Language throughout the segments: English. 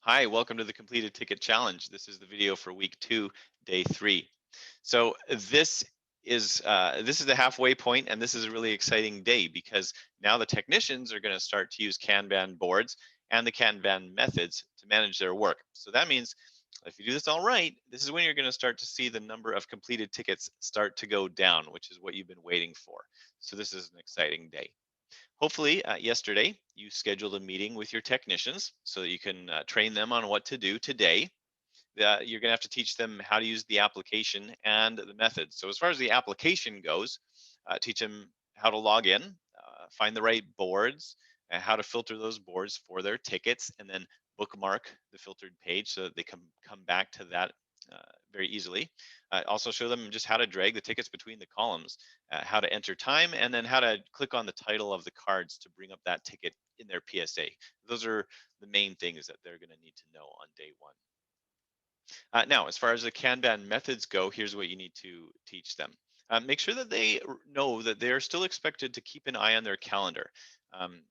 Hi, welcome to the Completed Ticket Challenge. This is the video for week 2, day 3. So this is the halfway point, and this is a really exciting day because now the technicians are going to start to use Kanban boards and the Kanban methods to manage their work. So that means if you do this all right, this is when you're going to start to see the number of completed tickets start to go down, which is what you've been waiting for. So this is an exciting day. Hopefully, yesterday you scheduled a meeting with your technicians so that you can train them on what to do today. You're going to have to teach them how to use the application and the methods. So, as far as the application goes, teach them how to log in, find the right boards, and how to filter those boards for their tickets, and then bookmark the filtered page so that they can come back to that uh, very easily. Also, show them just how to drag the tickets between the columns, how to enter time, and then how to click on the title of the cards to bring up that ticket in their PSA. Those are the main things that they're going to need to know on day one. Now, as far as the Kanban methods go, here's what you need to teach them. Make sure that they know that they're still expected to keep an eye on their calendar. Um,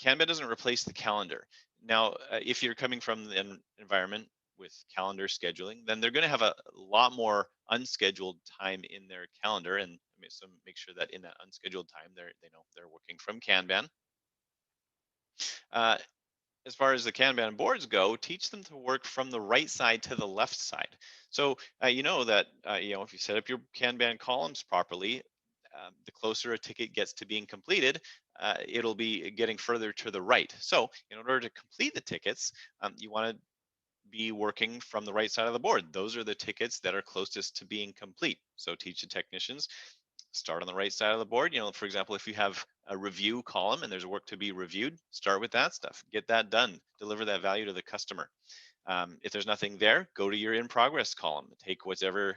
Kanban doesn't replace the calendar. Now, if you're coming from an environment with calendar scheduling, then they're going to have a lot more unscheduled time in their calendar, and so make sure that in that unscheduled time, they know they're working from Kanban. Uh, as far as the Kanban boards go, teach them to work from the right side to the left side. So you know that if you set up your Kanban columns properly, the closer a ticket gets to being completed, it'll be getting further to the right. So in order to complete the tickets, you want to be working from the right side of the board. Those are the tickets that are closest to being complete. So teach the technicians start on the right side of the board. For example, if you have a review column and there's work to be reviewed, start with that stuff, get that done, deliver that value to the customer. If there's nothing there, go to your in progress column, take whatever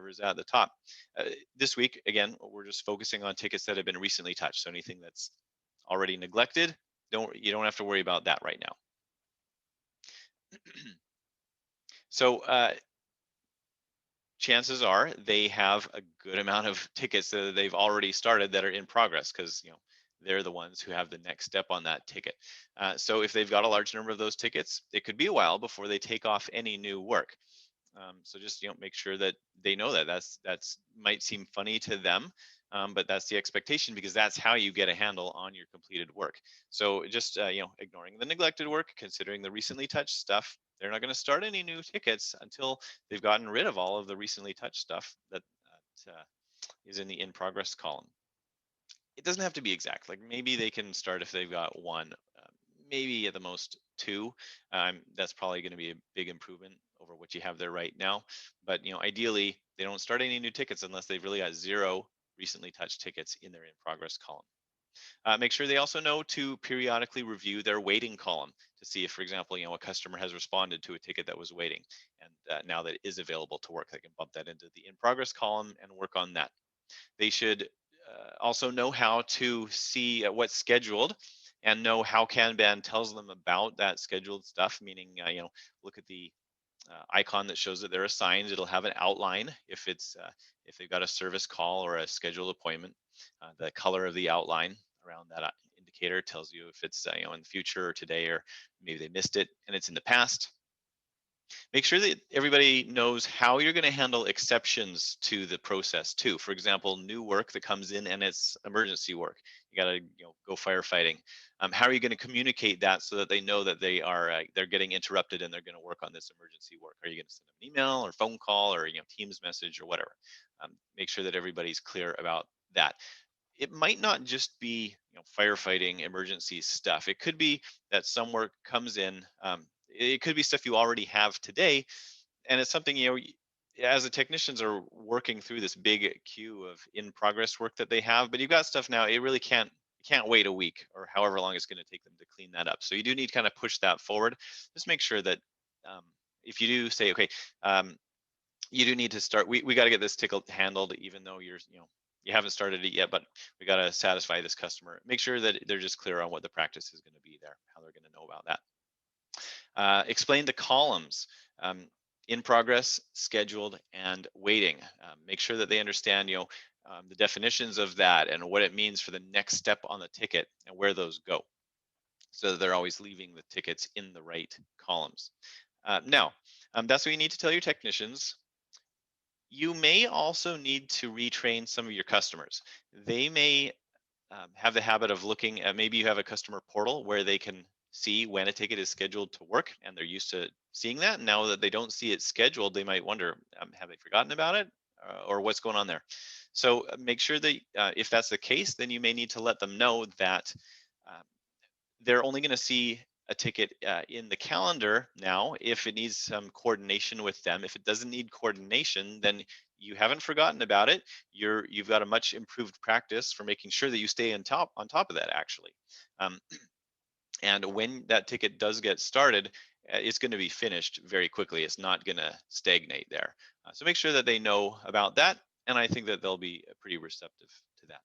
is at the top. This week, again, we're just focusing on tickets that have been recently touched. So anything that's already neglected, you don't have to worry about that right now. So chances are they have a good amount of tickets that they've already started that are in progress because they're the ones who have the next step on that ticket. So if they've got a large number of those tickets, it could be a while before they take off any new work. So just make sure that they know that that's might seem funny to them, but that's the expectation because that's how you get a handle on your completed work. So just ignoring the neglected work, considering the recently touched stuff, they're not going to start any new tickets until they've gotten rid of all of the recently touched stuff that is in the in progress column. It doesn't have to be exact. Like maybe they can start if they've got one, maybe at the most two. That's probably going to be a big improvement over what you have there right now. But ideally, they don't start any new tickets unless they've really got zero recently touched tickets in their in progress column. Make sure they also know to periodically review their waiting column to see if, for example, a customer has responded to a ticket that was waiting, and now that it is available to work, they can bump that into the in progress column and work on that. They should also know how to see what's scheduled and know how Kanban tells them about that scheduled stuff, meaning, look at the icon that shows that they're assigned. It'll have an outline if they've got a service call or a scheduled appointment. The color of the outline around that indicator tells you if it's in the future or today, or maybe they missed it and it's in the past. Make sure that everybody knows how you're going to handle exceptions to the process too. For example, new work that comes in and it's emergency work. You got to go firefighting. How are you going to communicate that so that they know that they're getting interrupted and they're going to work on this emergency work? Are you going to send them an email or phone call or Teams message or whatever? Make sure that everybody's clear about that. It might not just be firefighting emergency stuff. It could be that some work comes in. It could be stuff you already have today, and it's something as the technicians are working through this big queue of in progress work that they have, but you've got stuff now. It really can't wait a week or however long it's going to take them to clean that up. So you do need to kind of push that forward. Just make sure that um, if you do say, okay, you do need to start. We got to get this ticket handled, even though you haven't started it yet, but we got to satisfy this customer. Make sure that they're just clear on what the practice is going to be there, how they're going to know about that. Explain the columns, in progress, scheduled, and waiting. Make sure that they understand, the definitions of that and what it means for the next step on the ticket and where those go. so that they're always leaving the tickets in the right columns. Now, that's what you need to tell your technicians. You may also need to retrain some of your customers. They may have the habit of looking at, maybe you have a customer portal where they can see when a ticket is scheduled to work, and they're used to seeing that. Now that they don't see it scheduled, they might wonder, have they forgotten about it, or what's going on there? So make sure that if that's the case, then you may need to let them know that um, they're only going to see a ticket in the calendar now if it needs some coordination with them. If it doesn't need coordination, then you haven't forgotten about it. You've got a much improved practice for making sure that you stay on top of that, actually. Um, and when that ticket does get started, it's going to be finished very quickly. It's not going to stagnate there. So make sure that they know about that, and I think that they'll be pretty receptive to that.